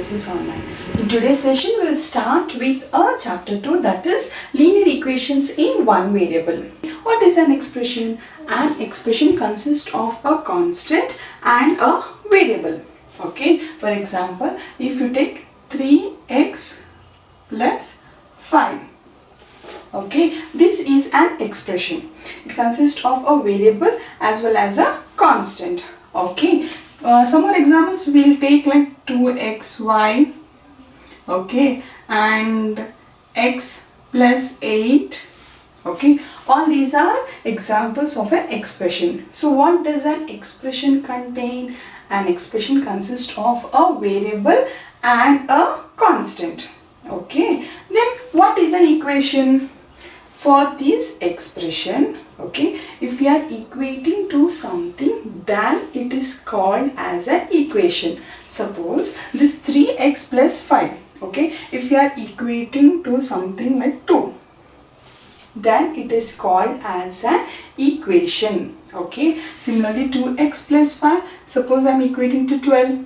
Analysis Online. In today's session, we will start with chapter 2, that is linear equations in one variable. What is an expression? An expression consists of a constant and a variable. Okay, for example, if you take 3x plus 5. Okay, this is an expression. It consists of a variable as well as a constant. Okay, some more examples we'll take like 2xy, okay, and x plus 8. Okay, all these are examples of an expression. So what does an expression contain? An expression consists of a variable and a constant. Okay, then what is an equation? For this expression, okay, if we are equating to something, then it is called as an equation. Suppose this 3x plus 5, okay, if we are equating to something like 2, then it is called as an equation. Okay, similarly 2x plus 5, suppose I am equating to 12,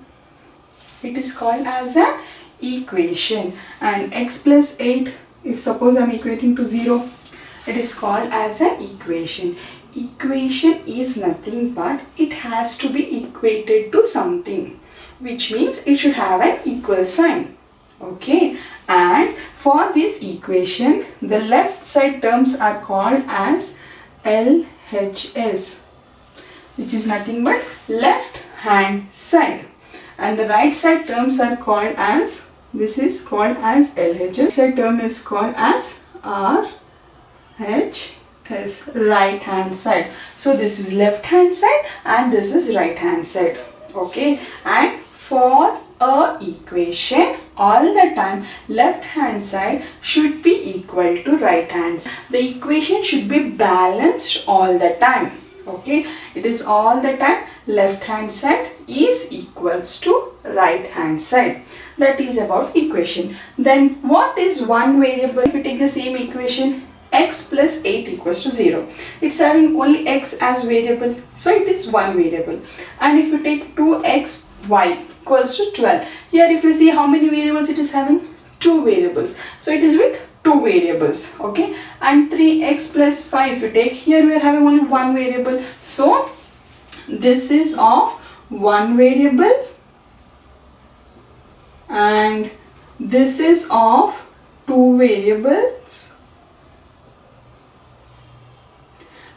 it is called as an equation. And x plus 8, if suppose I am equating to 0, it is called as an equation. Equation is nothing but it has to be equated to something, which means it should have an equal sign. Okay, and for this equation, the left side terms are called as LHS, which is nothing but left hand side, and the right side terms are called as, this is called as LHS, side term is called as RHS, right hand side. So this is left hand side and this is right hand side. Okay, and for a equation, all the time left hand side should be equal to right hand side. The equation should be balanced all the time. Okay, it is all the time left hand side is equals to right hand side. That is about equation. Then what is one variable? If we take the same equation, x plus 8 equals to 0. It's having only x as variable, so it is one variable. And if you take 2xy equals to 12, here if you see how many variables it is having, 2 variables, so it is with 2 variables. Okay, and 3x plus 5, if you take, here we are having only one variable, so this is of one variable and this is of 2 variables,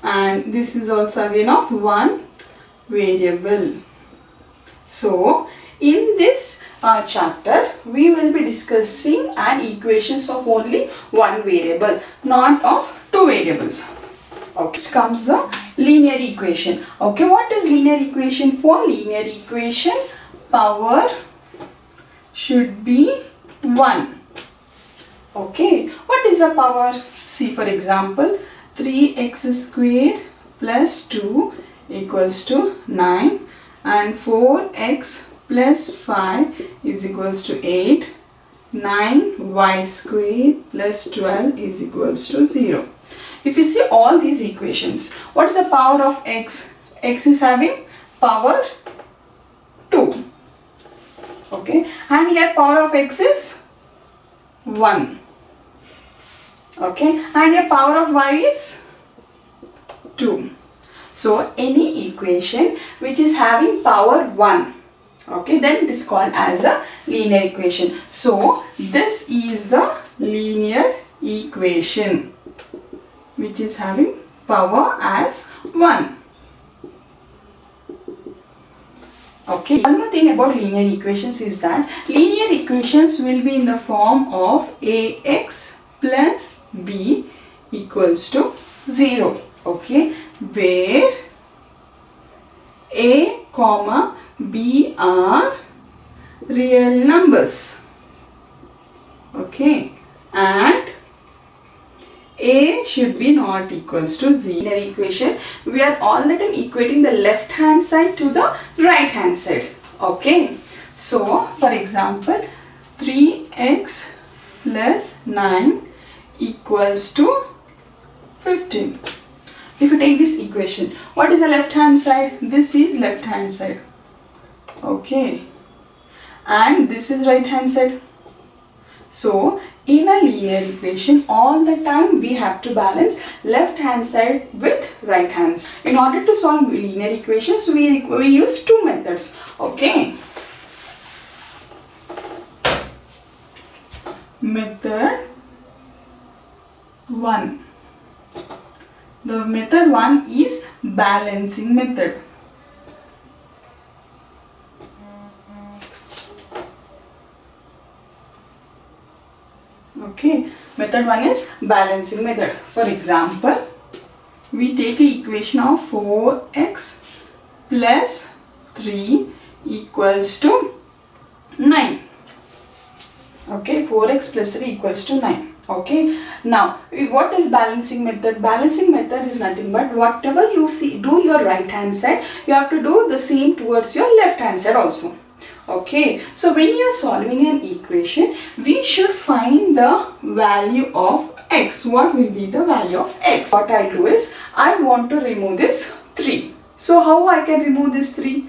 and this is also again of one variable. So in this chapter we will be discussing an equations of only one variable, not of 2 variables. Okay, next comes the linear equation. Okay, what is linear equation? For linear equation, power should be 1. Okay, what is the power? See, for example, 3x square plus 2 equals to 9 and 4x plus 5 is equals to 8. 9y square plus 12 is equals to 0. If you see all these equations, what is the power of x? X is having power 2. Okay, and here power of x is 1. Okay, and here power of y is 2. So any equation which is having power 1, okay, then it is called as a linear equation. So this is the linear equation which is having power as 1. Okay, one more thing about linear equations is that linear equations will be in the form of ax plus b equals to 0. Okay, where a comma b are real numbers. Okay, and a should be not equals to 0. Linear equation, we are all the time equating the left hand side to the right hand side. Okay, so for example 3x plus 9 equals to 15. If you take this equation, what is the left hand side? This is left hand side. Okay, and this is right hand side. So in a linear equation, all the time we have to balance left hand side with right hand side. In order to solve linear equations, we use two methods. Okay. Method 1. The method 1 is balancing method. Okay, method 1 is balancing method. For example, we take an equation of 4x plus 3 equals to 9. Okay, 4x plus 3 equals to 9. Okay, now what is balancing method? Balancing method is nothing but whatever you do your right hand side, you have to do the same towards your left hand side also. Okay, so when you are solving an equation, we should find the value of x. What will be the value of x? What I do is, I want to remove this 3. So how I can remove this 3?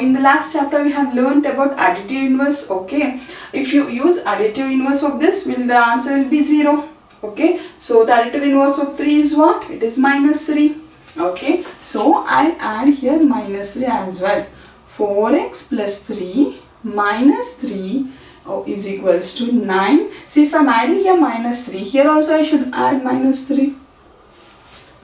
In the last chapter we have learnt about additive inverse. Okay, if you use additive inverse of this, the answer will be 0. Okay, so the additive inverse of 3 is what? It is minus 3. Okay, so I add here minus 3 as well. 4x plus 3 minus 3 is equals to 9. See, if I am adding here minus 3, here also I should add minus 3.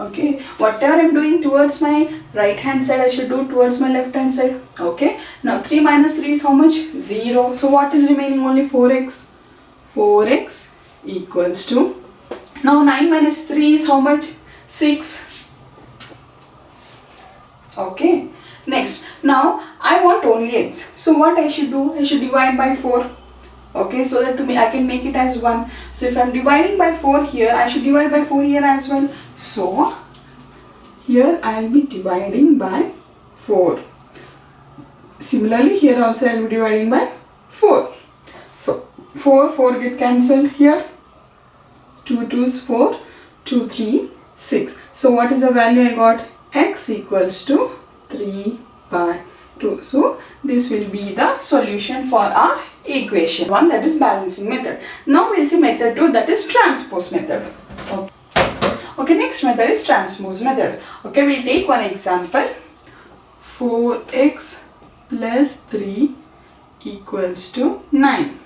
Okay, whatever I am doing towards my right hand side, I should do towards my left hand side. Okay, now 3 minus 3 is how much? 0. So what is remaining? Only 4x. 4x equals to, now 9 minus 3 is how much? 6. Okay, next, now I want only x. So what I should do? I should divide by 4. Okay, so that I can make it as 1. So if I am dividing by 4 here, I should divide by 4 here as well. So here I will be dividing by 4. Similarly, here also I will be dividing by 4. So 4 get cancelled here. 2 2s 4, 2 3 6. So what is the value I got? X equals to 3 by 2. So this will be the solution for our equation 1, that is balancing method. Now we will see method 2, that is transpose method. Okay, next method is transpose method. Okay, we will take one example. 4x plus 3 equals to 9.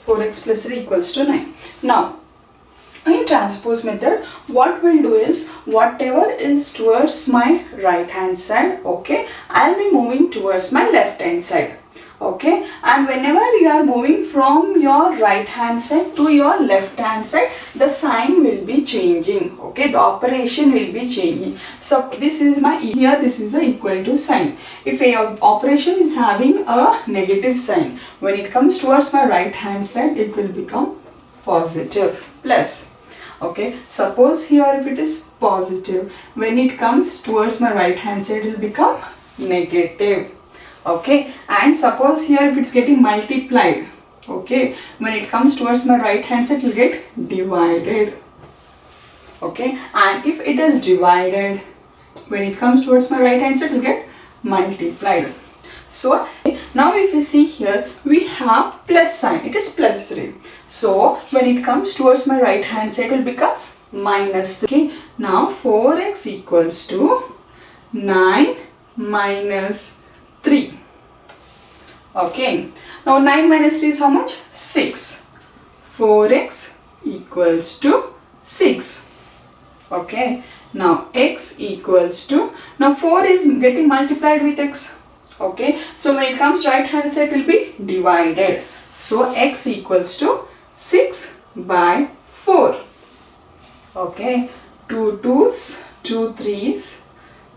4x plus 3 equals to 9. Now, in transpose method, what we'll do is, whatever is towards my right hand side, okay, I'll be moving towards my left hand side. Okay, and whenever you are moving from your right hand side to your left hand side, the sign will be changing. Okay, the operation will be changing. So this is my, here this is the equal to sign. If a operation is having a negative sign, when it comes towards my right hand side, it will become positive, plus. Okay, suppose here if it is positive, when it comes towards my right hand side, it will become negative. Okay, and suppose here if it's getting multiplied, okay, when it comes towards my right hand side, it will get divided. Okay, and if it is divided, when it comes towards my right hand side, it will get multiplied. So now if you see here, we have plus sign, it is plus 3. So when it comes towards my right hand side, it will become minus 3. Okay, now 4x equals to 9 minus 3. Okay, now 9 minus 3 is how much? 6. 4x equals to 6. Okay, now x equals to, now 4 is getting multiplied with x. Okay, so when it comes right hand side, it will be divided. So x equals to 6 by 4. Okay, 2 2s, 2 3s.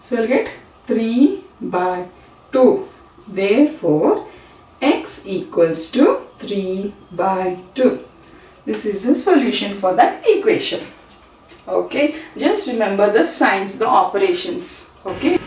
So we'll get 3 by 2. Therefore, x equals to 3 by 2. This is the solution for that equation. Okay, just remember the signs, the operations. Okay.